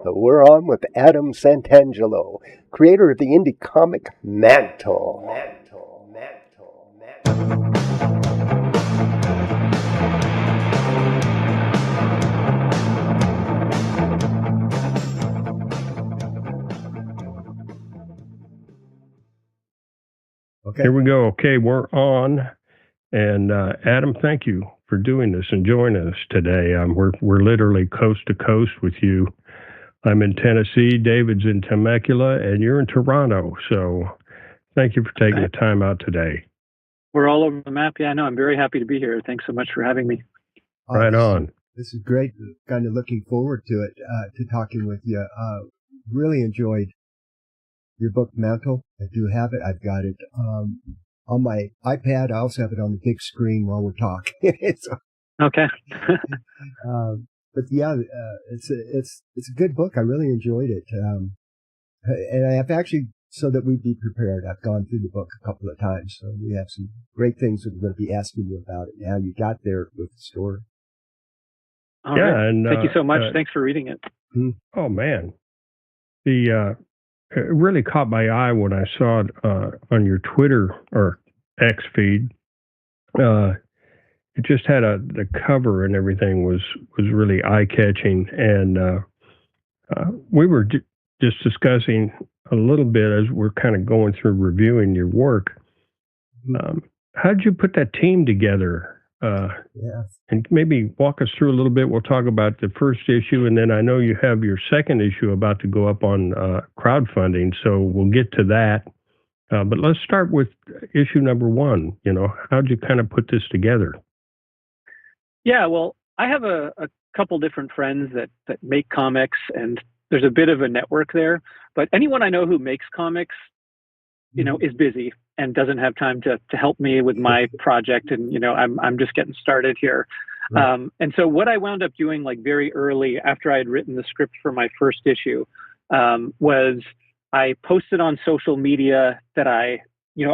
We're on with Adam Santangelo, creator of the indie comic Mantle. Okay. Here we go. Okay, we're on. And Adam, thank you for doing this and joining us today. We're literally coast to coast with you. I'm in Tennessee, David's in Temecula, and you're in Toronto. So thank you for taking the time out today. We're all over the map. Yeah, no, I'm very happy to be here. Thanks so much for having me. Right on. This is great. Kind of looking forward to it, to talking with you. Really enjoyed your book, Mantle. I do have it. I've got it on my iPad. I also have it on the big screen while we're talking. Okay. But yeah, it's a good book. I really enjoyed it. And I have actually, so that we'd be prepared, I've gone through the book a couple of times. So we have some great things that we're going to be asking you about it and how you got there with the story. All right. And thank you so much. Thanks for reading it. Oh man. It really caught my eye when I saw it on your Twitter or X feed. It just had the cover and everything was really eye catching, and we were just discussing a little bit as we're kind of going through reviewing your work. How did you put that team together? And maybe walk us through a little bit. We'll talk about the first issue, and then I know you have your second issue about to go up on crowdfunding, so we'll get to that. But let's start with issue number 1. You know, how'd you kind of put this together? Yeah, well, I have a couple different friends that make comics, and there's a bit of a network there. But anyone I know who makes comics, you know, is busy and doesn't have time to help me with my project. And, you know, I'm just getting started here. Right. And so what I wound up doing like very early after I had written the script for my first issue was I posted on social media that a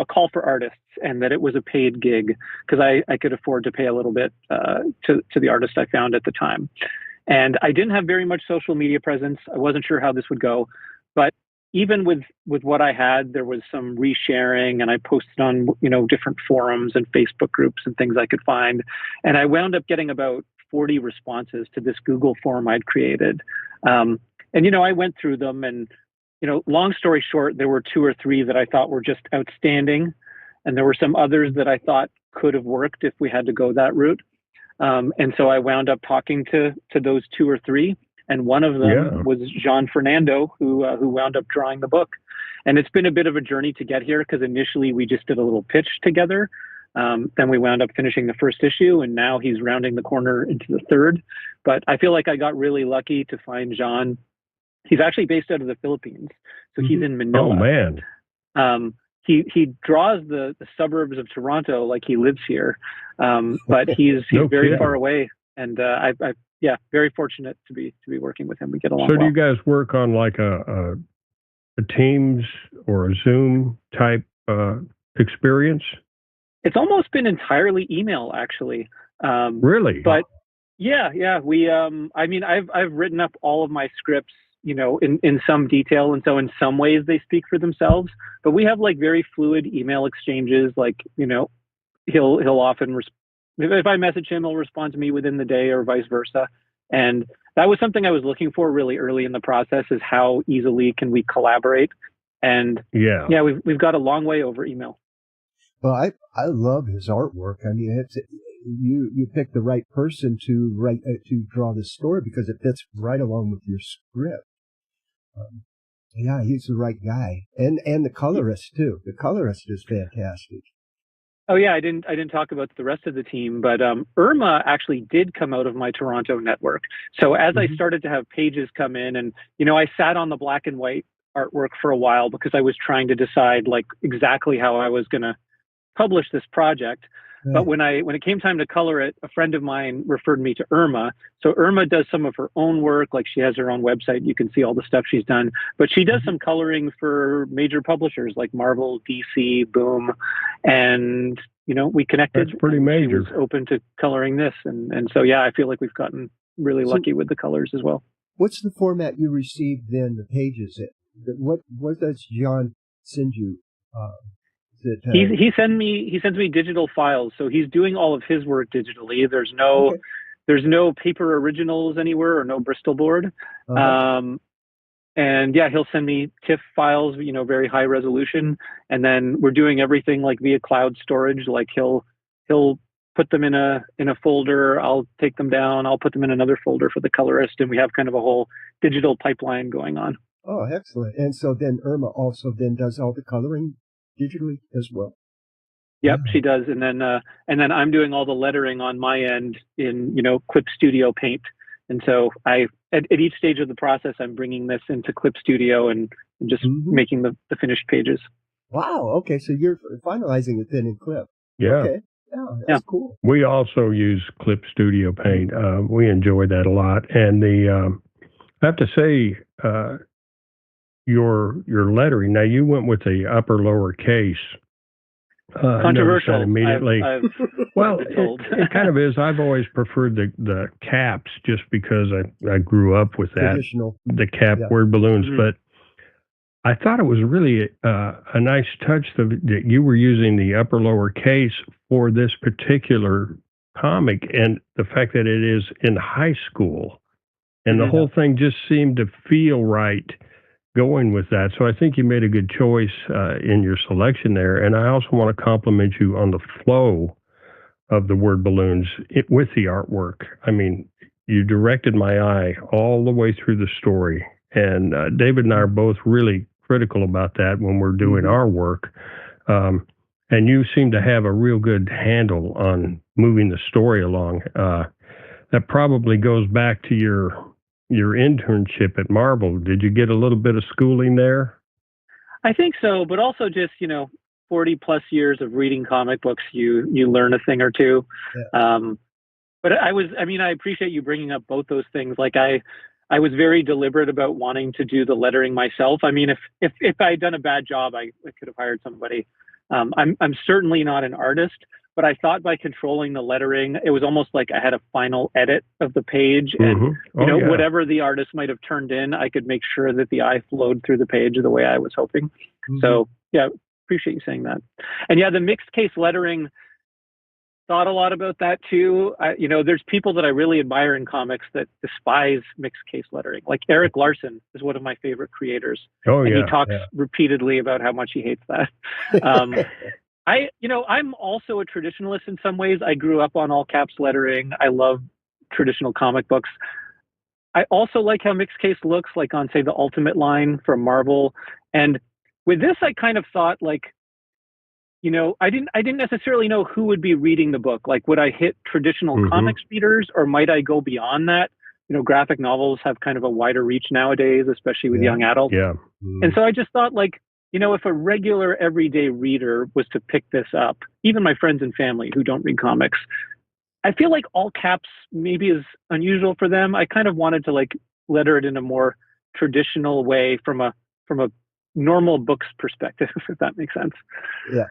call for artists and that it was a paid gig because I could afford to pay a little bit to the artist I found at the time. And I didn't have very much social media presence. I wasn't sure how this would go, but even with what I had, there was some resharing, and I posted on, you know, different forums and Facebook groups and things I could find. And I wound up getting about 40 responses to this Google form I'd created. And, you know, I went through them and, you know, long story short, there were 2 or 3 that I thought were just outstanding. And there were some others that I thought could have worked if we had to go that route. And so I wound up talking to those 2 or 3. And one of them was Gian Fernando, who wound up drawing the book. And it's been a bit of a journey to get here because initially we just did a little pitch together. Then we wound up finishing the first issue, and now he's rounding the corner into the third. But I feel like I got really lucky to find Gian. He's actually based out of the Philippines, so he's in Manila. Oh, man. He draws the suburbs of Toronto like he lives here, but he's very far away. And I very fortunate to be working with him. We get along well. So do you guys work on like a Teams or a Zoom type experience? It's almost been entirely email, actually. Really? But yeah. We I mean, I've written up all of my scripts, you know, in some detail, and so in some ways they speak for themselves. But we have like very fluid email exchanges. Like, you know, he'll often if I message him, he'll respond to me within the day or vice versa. And that was something I was looking for really early in the process, is how easily can we collaborate. And we've got a long way over email. Well, I love his artwork. I mean, it's you picked the right person to draw this story because it fits right along with your script. He's the right guy, and the colorist too. The colorist is fantastic. Oh yeah, I didn't talk about the rest of the team, but Irma actually did come out of my Toronto network. So as I started to have pages come in, and you know, I sat on the black and white artwork for a while because I was trying to decide like exactly how I was going to publish this project. But when it came time to color it, a friend of mine referred me to Irma. So Irma does some of her own work, like she has her own website. You can see all the stuff she's done. But she does some coloring for major publishers like Marvel, DC, Boom. And, you know, we connected. That's pretty major. She was open to coloring this. And so, yeah, I feel like we've gotten really lucky with the colors as well. what's the format you received then? The pages. What does Gian send you? He sends me digital files, so he's doing all of his work digitally. There's no paper originals anywhere or no Bristol board. And yeah, he'll send me TIFF files, very high resolution, and then we're doing everything like via cloud storage. Like he'll put them in a folder. I'll take them down. I'll put them in another folder for the colorist, and we have kind of a whole digital pipeline going on. Oh, excellent! And so then Irma also then does all the coloring digitally as well. Yep, she does, and then I'm doing all the lettering on my end in Clip Studio Paint. And so at each stage of the process, I'm bringing this into Clip Studio and just making the finished pages. Wow. Okay. So you're finalizing it then in Clip. Yeah. Okay. Yeah, that's cool. We also use Clip Studio Paint. We enjoy that a lot. And I have to say, your lettering, now you went with the upper lower case. Controversial. Immediately. Well, it kind of is. I've always preferred the caps just because I grew up with that. Traditional. The cap word balloons. But I thought it was really a nice touch that you were using the upper lower case for this particular comic, and the fact that it is in high school. And the whole thing just seemed to feel right going with that. So I think you made a good choice in your selection there. And I also want to compliment you on the flow of the word balloons with the artwork. I mean, you directed my eye all the way through the story. And David and I are both really critical about that when we're doing our work. And you seem to have a real good handle on moving the story along. That probably goes back to your internship at Marvel. Did you get a little bit of schooling there? I think so, but also just 40 plus years of reading comic books, you learn a thing or two. But I appreciate you bringing up both those things. Like I was very deliberate about wanting to do the lettering myself. I mean, if I had done a bad job, I could have hired somebody. I'm certainly not an artist, but I thought by controlling the lettering, it was almost like I had a final edit of the page, and whatever the artist might have turned in, I could make sure that the eye flowed through the page the way I was hoping. So yeah, appreciate you saying that. And yeah, the mixed case lettering, thought a lot about that too. There's people that I really admire in comics that despise mixed case lettering. Like Eric Larson is one of my favorite creators. And he talks repeatedly about how much he hates that. I'm also a traditionalist in some ways. I grew up on all caps lettering. I love traditional comic books. I also like how mixed case looks, like on, say, the Ultimate line from Marvel. And with this, I kind of thought, like, I didn't necessarily know who would be reading the book. Like, would I hit traditional comics readers, or might I go beyond that? Graphic novels have kind of a wider reach nowadays, especially with young adults. Yeah. And so I just thought, like, if a regular everyday reader was to pick this up, even my friends and family who don't read comics, I feel like all caps maybe is unusual for them. I kind of wanted to like letter it in a more traditional way from a normal book's perspective, if that makes sense. Yeah.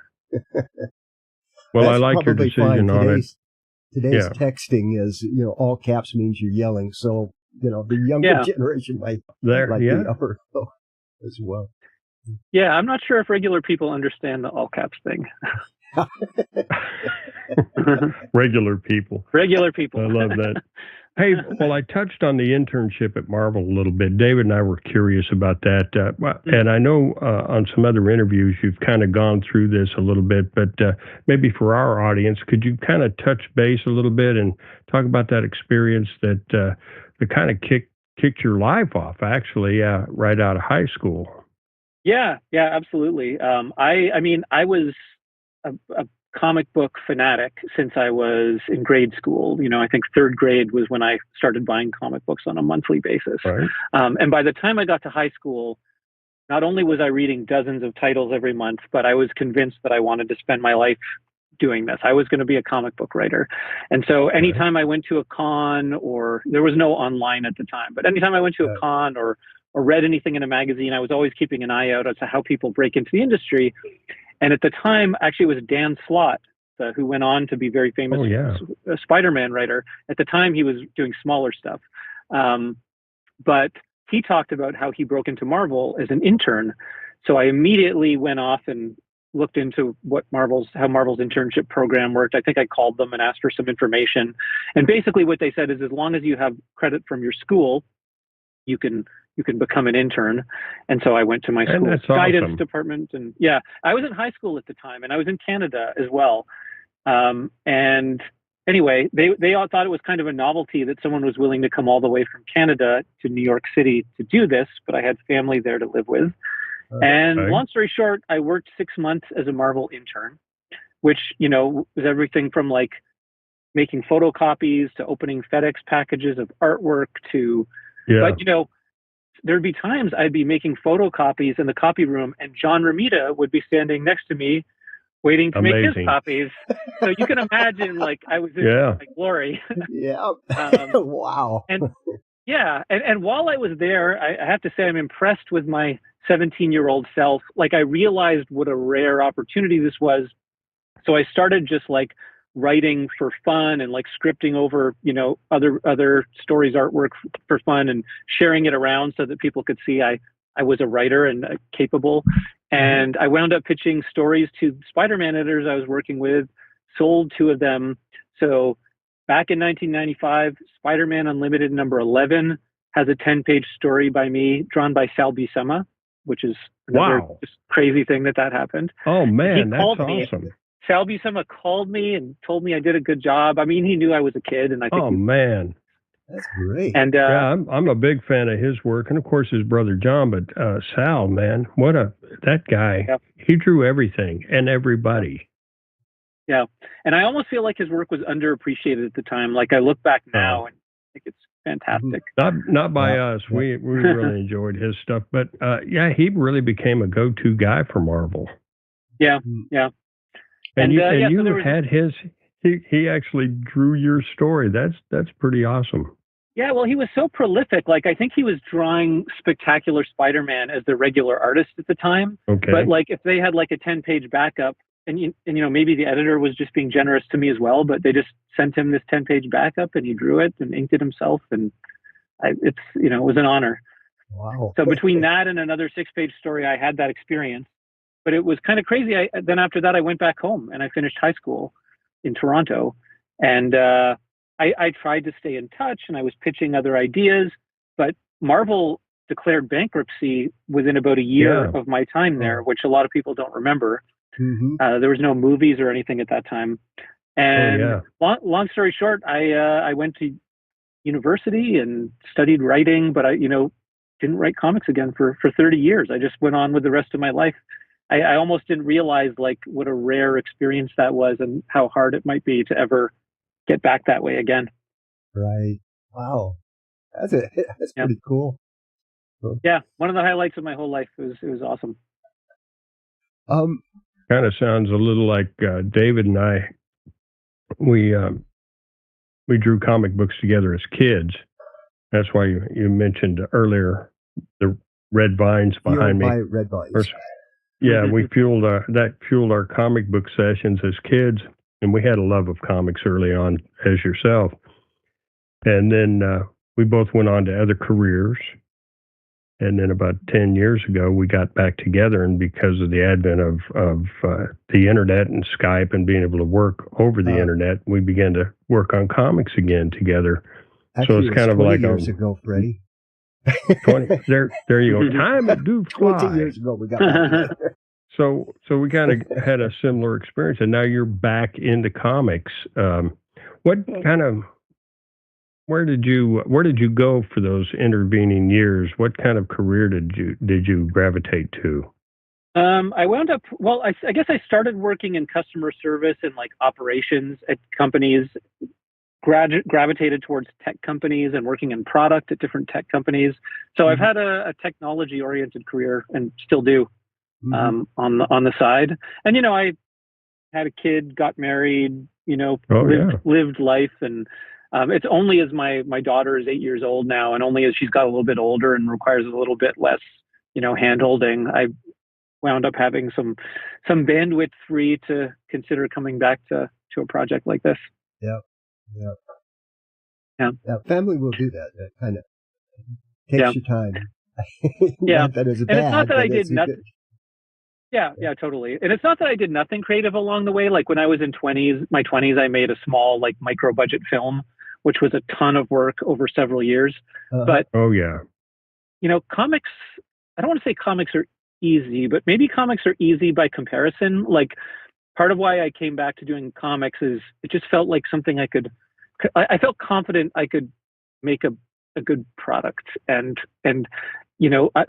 Well, I like your decision on it. Today's texting is, all caps means you're yelling. So, the younger generation might like the upper as well. Yeah, I'm not sure if regular people understand the all caps thing. Regular people. Regular people. I love that. Hey, well, I touched on the internship at Marvel a little bit. David and I were curious about that. And I know on some other interviews, you've kind of gone through this a little bit, but maybe for our audience, could you kind of touch base a little bit and talk about that experience that kind of kicked your life off, actually, right out of high school? Yeah, absolutely. I was a comic book fanatic since I was in grade school. I think third grade was when I started buying comic books on a monthly basis. Right. And by the time I got to high school, not only was I reading dozens of titles every month, but I was convinced that I wanted to spend my life doing this. I was going to be a comic book writer. And so anytime I went to a con, or there was no online at the time, but anytime I went to a con or read anything in a magazine, I was always keeping an eye out as to how people break into the industry. And at the time, actually, it was Dan Slott, who went on to be very famous Spider-Man writer. At the time, he was doing smaller stuff. but he talked about how he broke into Marvel as an intern. So I immediately went off and looked into how Marvel's internship program worked. I think I called them and asked for some information. And basically what they said is, as long as you have credit from your school, you can become an intern. And so I went to my school's guidance department. And yeah, I was in high school at the time, and I was in Canada as well. And anyway, they all thought it was kind of a novelty that someone was willing to come all the way from Canada to New York City to do this, but I had family there to live with. And long story short, I worked 6 months as a Marvel intern, which, was everything from like making photocopies to opening FedEx packages of artwork to, but there'd be times I'd be making photocopies in the copy room, and John Romita would be standing next to me waiting to make his copies. So you can imagine, like, I was in my glory. Yeah. Wow. And while I was there, I have to say I'm impressed with my 17-year-old self. Like, I realized what a rare opportunity this was. So I started just like writing for fun and like scripting over, other stories, artwork for fun, and sharing it around so that people could see I was a writer and capable. And I wound up pitching stories to Spider-Man editors I was working with, sold 2 of them. So back in 1995, Spider-Man Unlimited number 11 has a 10-page story by me, drawn by Sal Buscema, which is another just crazy thing that happened. Oh, man, that's awesome. Sal Buscema called me and told me I did a good job. I mean, he knew I was a kid, and I think. Oh, man. That's great. And I'm a big fan of his work, and of course his brother John. But Sal, man, that guy. Yeah. He drew everything and everybody. Yeah, and I almost feel like his work was underappreciated at the time. Like, I look back now and I think it's fantastic. Not by us. Yeah. We really enjoyed his stuff, but he really became a go-to guy for Marvel. Yeah. And you had his. He actually drew your story. That's pretty awesome. Yeah, well, he was so prolific. Like, I think he was drawing Spectacular Spider-Man as the regular artist at the time. Okay. But like, if they had like a 10-page backup, and maybe the editor was just being generous to me as well, but they just sent him this 10-page backup, and he drew it and inked it himself, and it was an honor. Wow. So between that and another 6-page story, I had that experience. But it was kind of crazy. Then after that, I went back home and I finished high school in Toronto, and I tried to stay in touch, and I was pitching other ideas, but Marvel declared bankruptcy within about a year of my time there, which a lot of people don't remember. Mm-hmm. There was no movies or anything at that time. And long story short, I went to university and studied writing, but I didn't write comics again for 30 years. I just went on with the rest of my life. I almost didn't realize like what a rare experience that was, and how hard it might be to ever get back that way again. Right. Wow. That's pretty cool. Yeah. One of the highlights of my whole life. It was awesome. Kind of sounds a little like David and I. We drew comic books together as kids. That's why you mentioned earlier the red vines behind me. Red vines. Yeah, we fueled our comic book sessions as kids, and we had a love of comics early on, as yourself. And then we both went on to other careers. And then about 10 years ago, we got back together, and because of the advent of the internet and Skype and being able to work over the internet, we began to work on comics again together. Actually, so it's kind of like years ago, Freddie. 20. There you go. Time do fly. 20 years ago, we got back together. So we kind of had a similar experience, and now you're back into comics. Where did you go for those intervening years? What kind of career did you gravitate to? I wound up, I guess I started working in customer service and like operations at companies, gravitated towards tech companies and working in product at different tech companies. So I've had a technology oriented career, and still do, on the side. And, I had a kid, got married, lived life. And it's only as my daughter is 8 years old now, and only as she's got a little bit older and requires a little bit less, hand holding, I wound up having some bandwidth free to consider coming back to a project like this. Yeah. Family will do that kind of. Takes your time. Yeah. Not that it's And bad, it's not that I but did it's nothing. good. Yeah, totally. And it's not that I did nothing creative along the way. Like when I was in my 20s, I made a small, like, micro budget film, which was a ton of work over several years. But, oh yeah, comics, I don't want to say comics are easy, but maybe comics are easy by comparison. Like, part of why I came back to doing comics is it just felt like something I felt confident I could make a good product. And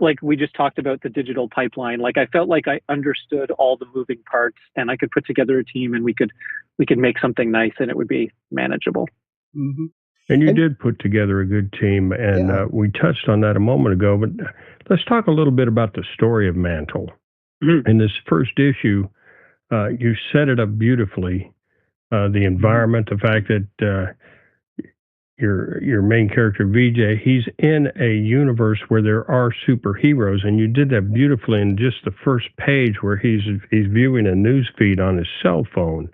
like we just talked about the digital pipeline, like I felt like I understood all the moving parts and I could put together a team and we could make something nice and it would be manageable. Mm-hmm. And you did put together a good team, and we touched on that a moment ago, but let's talk a little bit about the story of Mantle. Mm-hmm. In this first issue, you set it up beautifully. The environment, the fact that your main character, VJ, he's in a universe where there are superheroes, and you did that beautifully in just the first page where he's viewing a news feed on his cell phone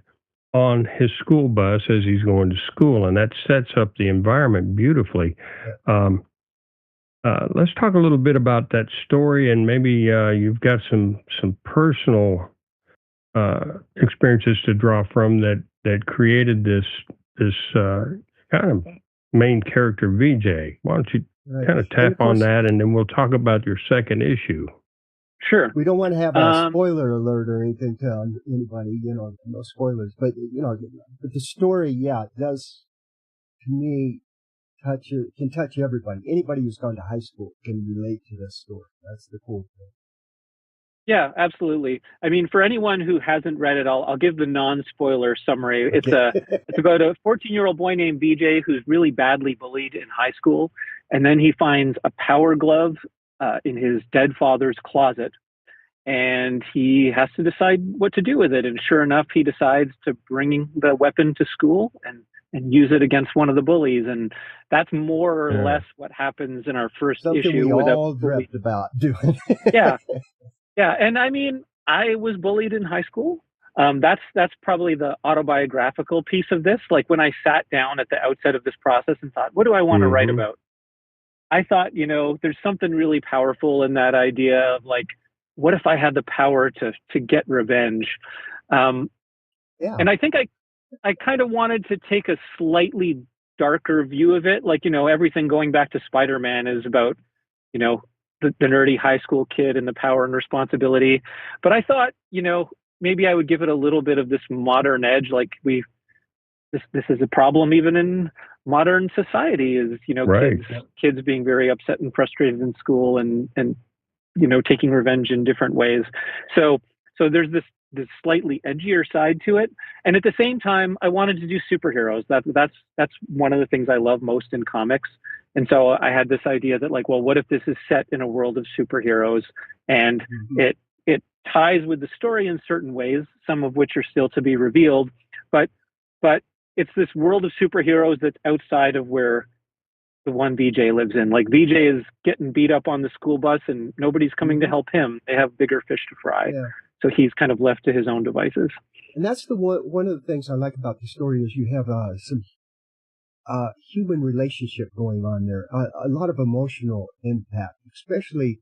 on his school bus as he's going to school, and that sets up the environment beautifully. Let's talk a little bit about that story, and maybe you've got some personal experiences to draw from that created this kind of main character VJ. Why don't you kind of tap on that, and then we'll talk about your second issue. Sure. We don't want to have a spoiler alert or anything to anybody, no spoilers. But, but the story, does, to me, can touch everybody. Anybody who's gone to high school can relate to this story. That's the cool thing. Yeah, absolutely. I mean, for anyone who hasn't read it, I'll give the non-spoiler summary. Okay. It's about a 14-year-old boy named BJ who's really badly bullied in high school, and then he finds a power glove in his dead father's closet, and he has to decide what to do with it. And sure enough, he decides to bring the weapon to school and use it against one of the bullies. And that's more or less what happens in our first Something issue. We all dreamt about doing. Yeah. And I mean, I was bullied in high school. That's probably the autobiographical piece of this. Like when I sat down at the outset of this process and thought, what do I want to write about? I thought, there's something really powerful in that idea of like, what if I had the power to get revenge? And I think I kind of wanted to take a slightly darker view of it. Like, everything going back to Spider-Man is about, the nerdy high school kid and the power and responsibility. But I thought, maybe I would give it a little bit of this modern edge. Like this is a problem even in modern society is, right. kids being very upset and frustrated in school and taking revenge in different ways. So there's this slightly edgier side to it. And at the same time, I wanted to do superheroes. That's one of the things I love most in comics. And so I had this idea that like, well, what if this is set in a world of superheroes and it ties with the story in certain ways, some of which are still to be revealed, but it's this world of superheroes that's outside of where the one VJ lives in. Like VJ is getting beat up on the school bus and nobody's coming to help him. They have bigger fish to fry. Yeah. So he's kind of left to his own devices. And that's one of the things I like about the story is you have some human relationship going on there, a lot of emotional impact, especially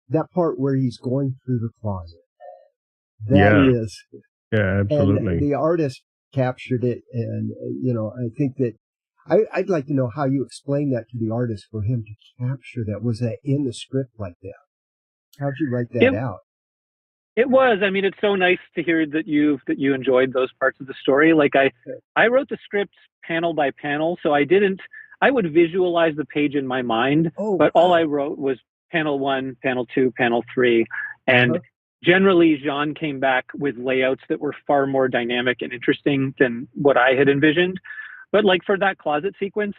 that part where he's going through the closet. That is. Yeah, absolutely. And the artist captured it, and, I think that I'd like to know how you explain that to the artist for him to capture that. Was that in the script like that? How'd you write that out? It was. I mean, it's so nice to hear that you enjoyed those parts of the story. Like I wrote the script panel by panel, so I would visualize the page in my mind, but all I wrote was panel 1, panel 2, panel 3. And generally, Gian came back with layouts that were far more dynamic and interesting than what I had envisioned. But like for that closet sequence,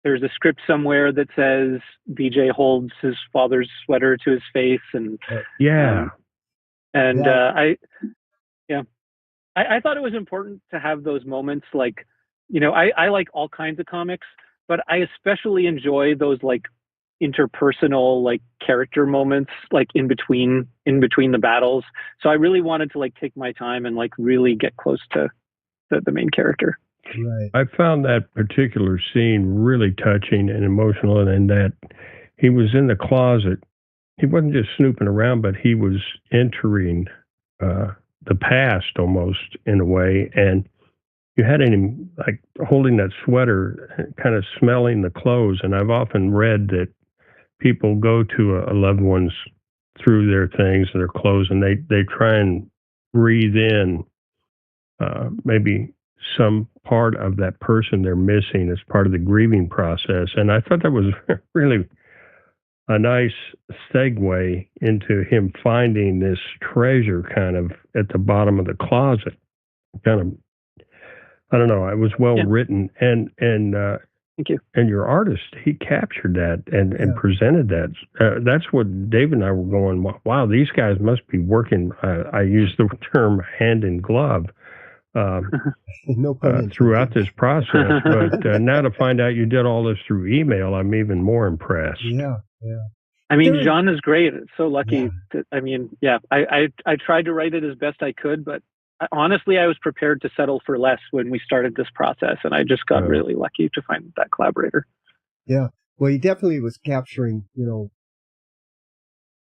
there's a script somewhere that says BJ holds his father's sweater to his face, and I thought it was important to have those moments. Like, I like all kinds of comics, but I especially enjoy those like interpersonal like character moments, like in between the battles. So I really wanted to like take my time and like really get close to the main character. Right. I found that particular scene really touching and emotional, and that he was in the closet. He wasn't just snooping around, but he was entering the past almost in a way. And you had him like holding that sweater, kind of smelling the clothes. And I've often read that people go to a loved one's through their things, their clothes, and they try and breathe in maybe some part of that person they're missing as part of the grieving process. And I thought that was really a nice segue into him finding this treasure kind of at the bottom of the closet. Kind of, I don't know, it was well written, and thank you. And your artist, he captured that and presented that. That's what David and I were going, wow, these guys must be working. I use the term hand in glove. No pun throughout this process, but now to find out you did all this through email, I'm even more impressed. Yeah. I mean, Gian is great. It's so lucky. I tried to write it as best I could, but honestly, I was prepared to settle for less when we started this process, and I just got really lucky to find that collaborator. Yeah. Well, he definitely was capturing,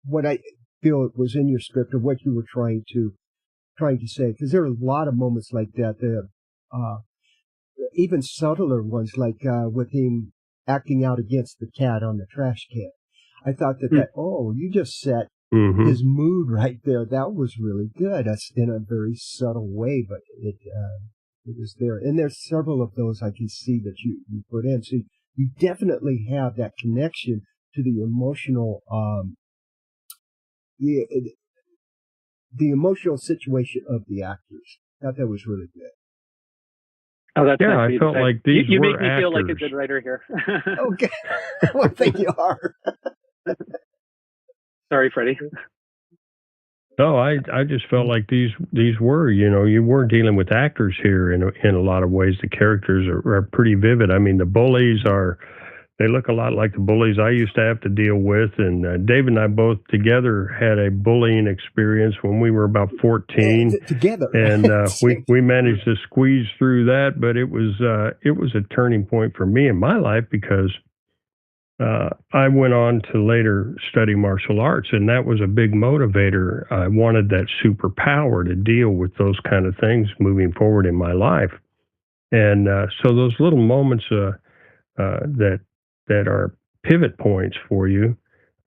what I feel was in your script of what you were trying to say, because there are a lot of moments like that, even subtler ones, like with him acting out against the cat on the trash can. I thought that you just set his mood right there. That was really good. That's in a very subtle way, but it was there. And there's several of those I can see that you put in. So you definitely have that connection to the emotional, the emotional situation of the actors. I thought that was really good. Oh, that's nice. I felt like these you were make me actors. feel like a good writer here. Okay. Well, I think you are. Sorry, Freddie. No, I just felt like these were, you were dealing with actors here in a lot of ways. The characters are pretty vivid. I mean, the bullies they look a lot like the bullies I used to have to deal with. And David and I both together had a bullying experience when we were about 14. Together. And we managed to squeeze through that, but it was a turning point for me in my life because I went on to later study martial arts, and that was a big motivator. I wanted that superpower to deal with those kind of things moving forward in my life. And so those little moments that are pivot points for you,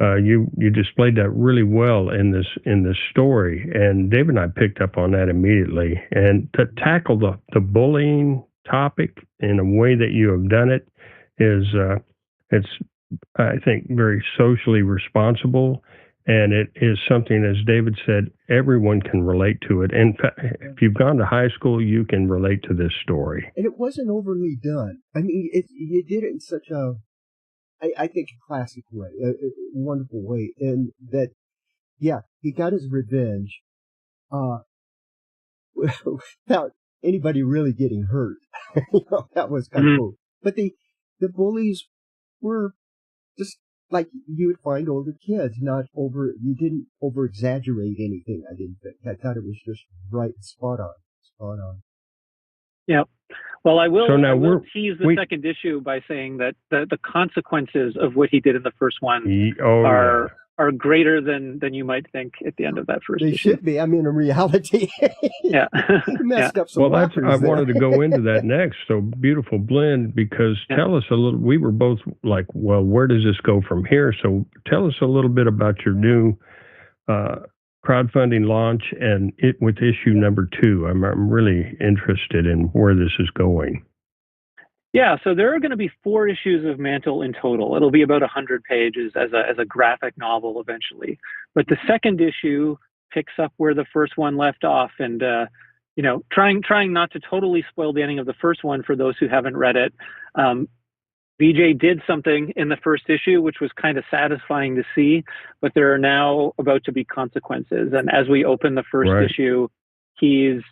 you displayed that really well in this story. And David and I picked up on that immediately. And to tackle the bullying topic in a way that you have done it is it's, I think, very socially responsible, and it is something, as David said, everyone can relate to it. In fact, if you've gone to high school, you can relate to this story. And it wasn't overly done. I mean, you did it in such a, I think, a classic way, a wonderful way, and that, he got his revenge without anybody really getting hurt. That was kind of cool. But the bullies were just like you would find older kids, you didn't over exaggerate anything, I didn't think. I thought it was just right, spot on. Yeah. Well, I will tease the second issue by saying that the consequences of what he did in the first one are greater than you might think at the end of that first issue. They should be. I mean, in reality. Yeah. He messed up some I wanted to go into that next. So beautiful blend, because tell us a little, we were both like, well, where does this go from here? So tell us a little bit about your new crowdfunding launch and it with issue number 2. I'm really interested in where this is going. Yeah, so there are going to be 4 issues of Mantle in total. It'll be about 100 pages as a graphic novel eventually. But the second issue picks up where the first one left off, and trying not to totally spoil the ending of the first one for those who haven't read it. BJ did something in the first issue which was kind of satisfying to see, but there are now about to be consequences. And as we open the first issue, he's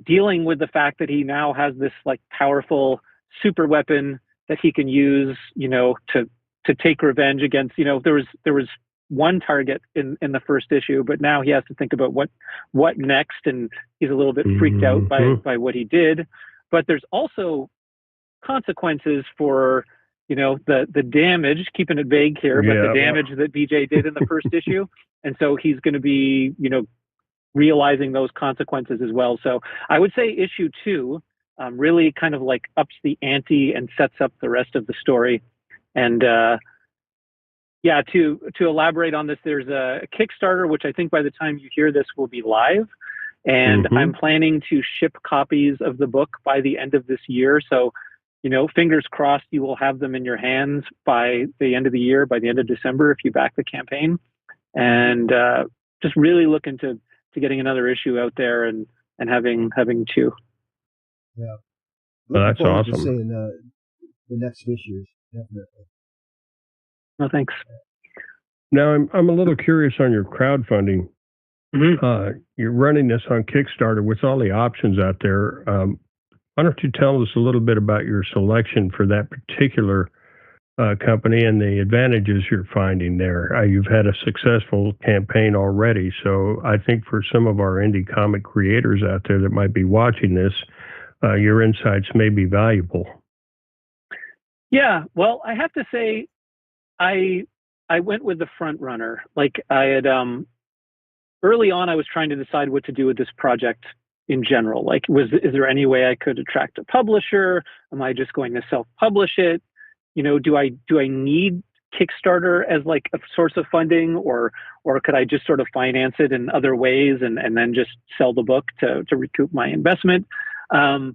dealing with the fact that he now has this like powerful super weapon that he can use, to take revenge against, there was one target in the first issue, but now he has to think about what next. And he's a little bit freaked out by what he did. but there's also consequences for, the damage, keeping it vague here, but the damage that BJ did in the first issue. And so he's going to be, realizing those consequences as well. So I would say issue 2 really kind of like ups the ante and sets up the rest of the story. And to elaborate on this, there's a Kickstarter, which I think by the time you hear this will be live. And I'm planning to ship copies of the book by the end of this year. So, fingers crossed you will have them in your hands by the end of the year, by the end of December, if you back the campaign. And just really looking to getting another issue out there and having 2. Yeah. Well, that's awesome. To seeing the next issues, definitely. No, thanks. Now, I'm a little curious on your crowdfunding. You're running this on Kickstarter with all the options out there. Why don't you tell us a little bit about your selection for that particular company and the advantages you're finding there? You've had a successful campaign already, so I think for some of our indie comic creators out there that might be watching this, your insights may be valuable. Yeah, well, I have to say, I went with the front runner. Like I had early on, I was trying to decide what to do with this project in general. Like, is there any way I could attract a publisher? Am I just going to self-publish it? Do I need Kickstarter as like a source of funding, or could I just sort of finance it in other ways and then just sell the book to recoup my investment? But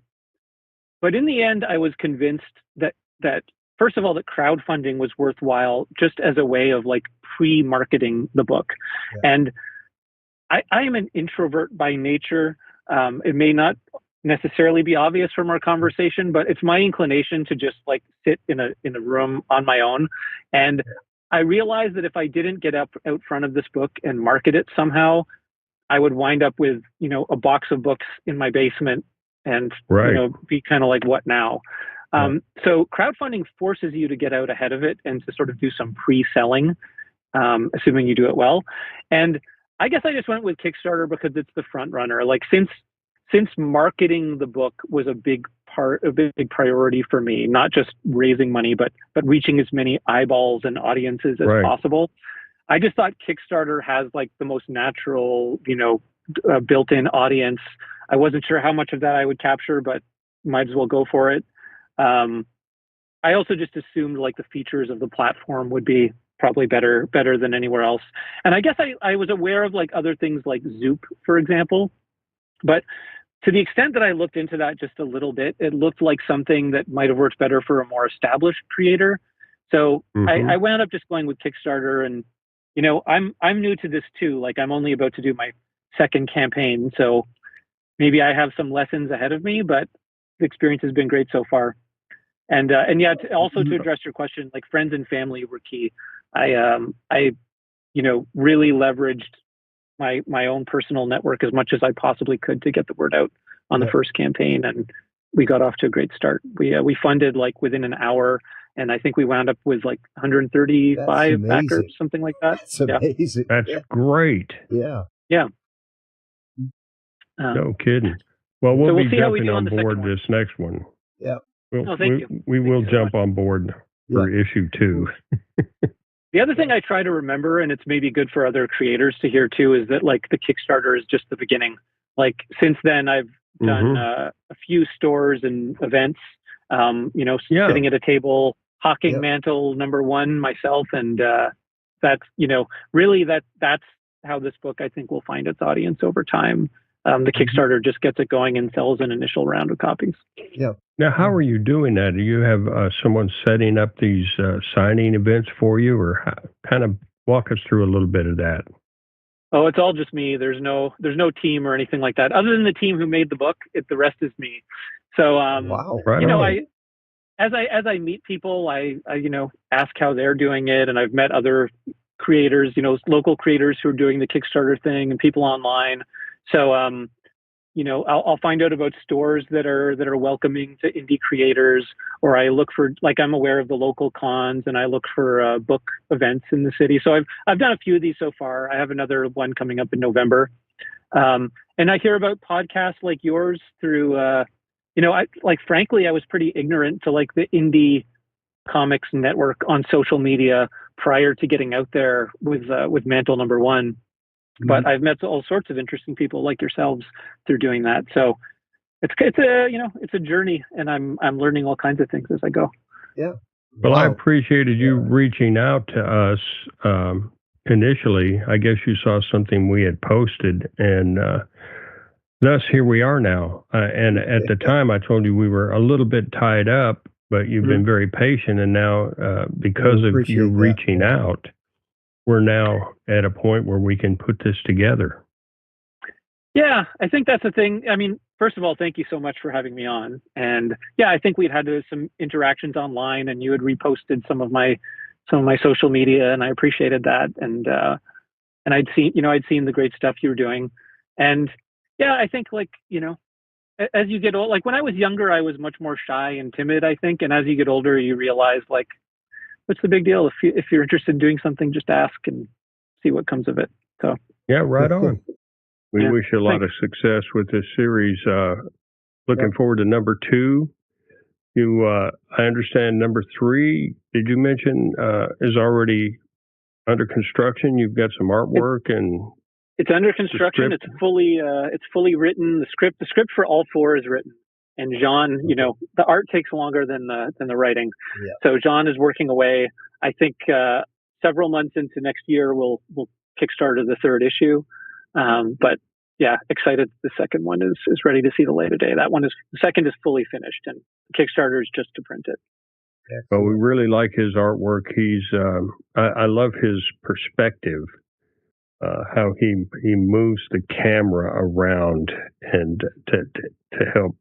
in the end, I was convinced that first of all, that crowdfunding was worthwhile just as a way of like pre-marketing the book. Yeah. And I am an introvert by nature. It may not necessarily be obvious from our conversation, but it's my inclination to just like sit in a room on my own. And I realized that if I didn't get out front of this book and market it somehow, I would wind up with, a box of books in my basement and, be kind of like, what now? So crowdfunding forces you to get out ahead of it and to sort of do some pre-selling, assuming you do it well. And I guess I just went with Kickstarter because it's the front runner. Like since marketing the book was a big priority for me, not just raising money, but reaching as many eyeballs and audiences as possible. I just thought Kickstarter has like the most natural, built-in audience. I wasn't sure how much of that I would capture, but might as well go for it. I also just assumed like the features of the platform would be probably better than anywhere else. And I guess I was aware of like other things like Zoop, for example, but to the extent that I looked into that just a little bit, it looked like something that might have worked better for a more established creator. So I wound up just going with Kickstarter, and I'm new to this too. Like I'm only about to do my second campaign, so maybe I have some lessons ahead of me, but the experience has been great so far. And yeah, to address your question, like friends and family were key. I really leveraged my own personal network as much as I possibly could to get the word out on the first campaign, and we got off to a great start. We funded like within an hour, and I think we wound up with like 135 backers, something like that. That's amazing. That's great. Yeah. Yeah. No kidding. Well, we'll be jumping on board this next one. Yeah. We will jump on board for issue 2. The other thing I try to remember, and it's maybe good for other creators to hear too, is that like the Kickstarter is just the beginning. Like since then, I've done a few stores and events, sitting at a table, hawking Mantle #1 myself. And that's, really that's how this book, I think, will find its audience over time. The Kickstarter just gets it going and sells an initial round of copies. Yeah. Now, how are you doing that? Do you have someone setting up these signing events for you, or kind of walk us through a little bit of that? Oh, it's all just me. There's no team or anything like that, other than the team who made the book. The rest is me. So, wow, as I meet people, I ask how they're doing it, and I've met other creators, local creators who are doing the Kickstarter thing, and people online. So, I'll find out about stores that are welcoming to indie creators, or I look for, like, I'm aware of the local cons, and I look for book events in the city. So I've done a few of these so far. I have another one coming up in November, and I hear about podcasts like yours through frankly, I was pretty ignorant to like the indie comics network on social media prior to getting out there with Mantle number one. But I've met all sorts of interesting people like yourselves through doing that. So it's a journey, and I'm learning all kinds of things as I go. Yeah. Well, I appreciated you reaching out to us initially. I guess you saw something we had posted, and thus here we are now. And at the time, I told you we were a little bit tied up, but you've been very patient, and now because of you reaching out, we're now at a point where we can put this together. Yeah, I think that's the thing. I mean, first of all, thank you so much for having me on. And yeah, I think we'd had some interactions online, and you had reposted some of my social media, and I appreciated that. And I'd seen the great stuff you were doing. And yeah, I think as you get old, like when I was younger, I was much more shy and timid, I think. And as you get older, you realize like, what's the big deal? If you're interested in doing something, just ask and see what comes of it. So yeah, right on. We wish you a lot of success with this series. Looking forward to number 2. I understand number 3, did you mention, is already under construction? You've got some artwork and it's under construction. It's fully written. The script for all 4 is written. And Gian, the art takes longer than the writing. Yeah. So Gian is working away. I think several months into next year, we'll Kickstarter the 3rd issue. But yeah, excited. The second one is ready to see the light of day. The second is fully finished, and Kickstarter is just to print it. Well, we really like his artwork. I love his perspective, how he moves the camera around and to help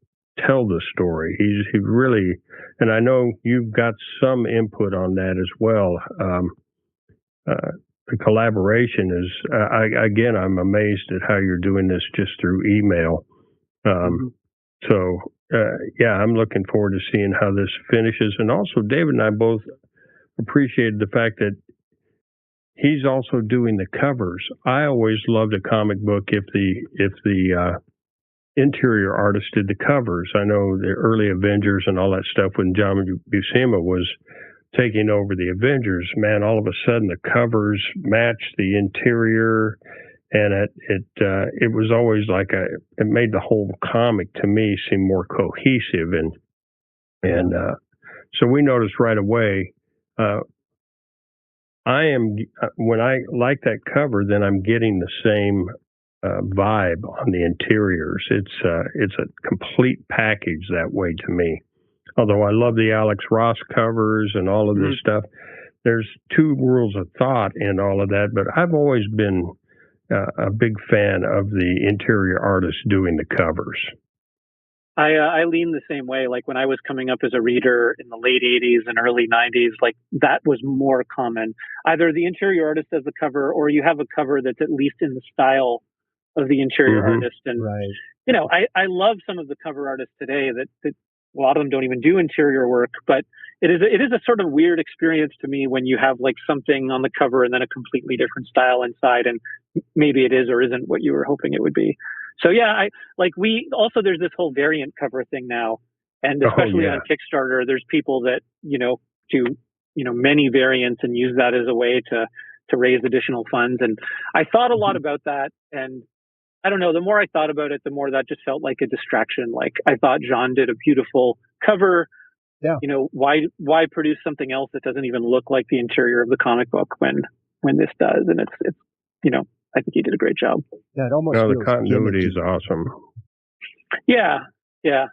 tell the story. He really, and I know you've got some input on that as well. The collaboration is, I'm amazed at how you're doing this just through email. So, I'm looking forward to seeing how this finishes. And also, David and I both appreciated the fact that he's also doing the covers. I always loved a comic book if the interior artist did the covers. I know the early Avengers and all that stuff when John Buscema was taking over the Avengers, man, all of a sudden the covers matched the interior, and it was always like it made the whole comic to me seem more cohesive, and so we noticed right away. When I like that cover, then I'm getting the same vibe on the interiors. It's a complete package that way to me. Although I love the Alex Ross covers and all of this stuff, there's 2 rules of thought in all of that. But I've always been a big fan of the interior artist doing the covers. I lean the same way. Like when I was coming up as a reader in the late 80s and early 90s, like that was more common. Either the interior artist does the cover, or you have a cover that's at least in the style of the interior artist. And I love some of the cover artists today that a lot of them don't even do interior work, but it is a sort of weird experience to me when you have like something on the cover and then a completely different style inside, and maybe it is or isn't what you were hoping it would be. So yeah, there's this whole variant cover thing now, and especially on Kickstarter, there's people that do many variants and use that as a way to raise additional funds. And I thought a lot about that, and I don't know, the more I thought about it, the more that just felt like a distraction. Like I thought Gian did a beautiful cover. Yeah. Why produce something else that doesn't even look like the interior of the comic book when this does? And it's I think he did a great job. Yeah, it almost the continuity is awesome. Yeah. Yeah.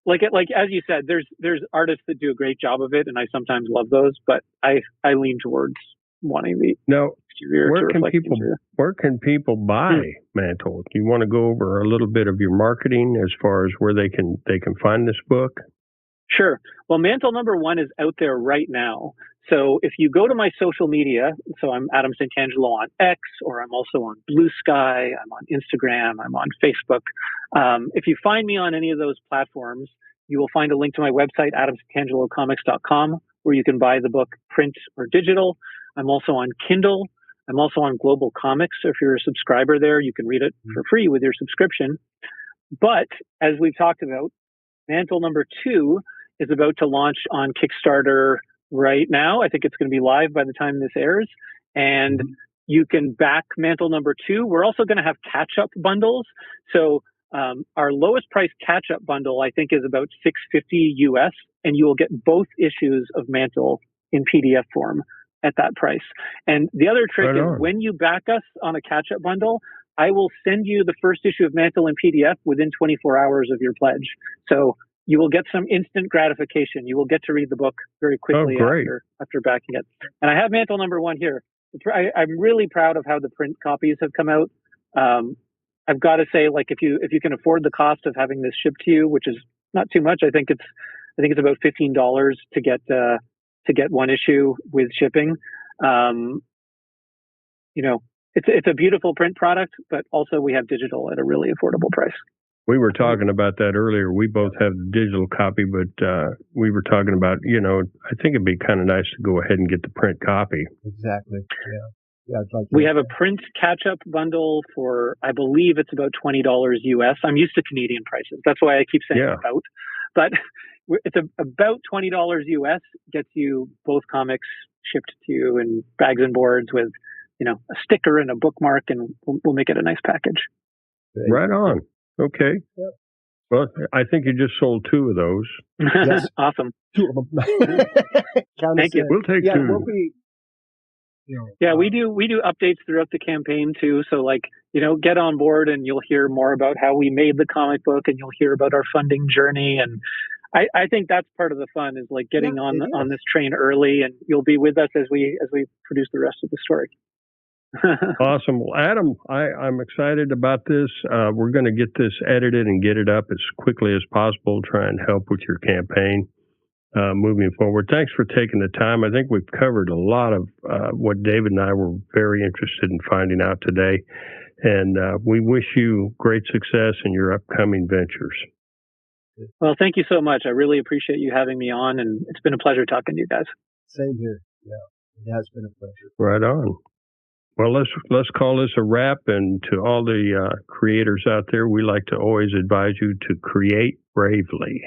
Like as you said, there's artists that do a great job of it, and I sometimes love those, but I lean towards wanting the exterior to reflect the interior. Where can people buy Mantle? Do you want to go over a little bit of your marketing as far as where they can find this book? Sure. Well, Mantle number 1 is out there right now. So if you go to my social media, so I'm Adam Santangelo on X, or I'm also on Blue Sky, I'm on Instagram, I'm on Facebook. If you find me on any of those platforms, you will find a link to my website, adamsantangelocomics.com, where you can buy the book print or digital. I'm also on Kindle. I'm also on Global Comics. So if you're a subscriber there, you can read it for free with your subscription. But as we've talked about, Mantle number 2 is about to launch on Kickstarter right now. I think it's going to be live by the time this airs. And you can back Mantle number 2. We're also going to have catch-up bundles. So our lowest price catch-up bundle, I think, is about $6.50 US, and you will get both issues of Mantle in PDF form at that price. And the other trick is when you back us on a catch-up bundle, I will send you the first issue of Mantle in PDF within 24 hours of your pledge. So you will get some instant gratification. You will get to read the book very quickly after backing it. And I have Mantle number 1 here. I'm really proud of how the print copies have come out. I've got to say, like, if you can afford the cost of having this shipped to you, which is not too much, I think it's about $15 to get one issue with shipping. It's a beautiful print product, but also we have digital at a really affordable price. We were talking about that earlier. We both have the digital copy, but we were talking about, I think it'd be kind of nice to go ahead and get the print copy. Exactly. Yeah. We have a print catch-up bundle for, I believe it's about $20 US. I'm used to Canadian prices. That's why I keep saying about. But it's about $20 US, gets you both comics shipped to you in bags and boards with, a sticker and a bookmark, and we'll make it a nice package. Right on. Okay. Yep. Well, I think you just sold 2 of those. Yes. Awesome. 2 of them. Thank you. We'll take 2. We'll be, we do updates throughout the campaign too. So get on board and you'll hear more about how we made the comic book, and you'll hear about our funding journey. And I think that's part of the fun, is like getting on this train early, and you'll be with us as we produce the rest of the story. Awesome. Well, Adam, I'm excited about this. We're going to get this edited and get it up as quickly as possible, try and help with your campaign moving forward. Thanks for taking the time. I think we've covered a lot of what David and I were very interested in finding out today. And we wish you great success in your upcoming ventures. Well, thank you so much. I really appreciate you having me on, and it's been a pleasure talking to you guys. Same here. Yeah, it has been a pleasure. Right on. Well, let's call this a wrap. And to all the creators out there, we like to always advise you to create bravely.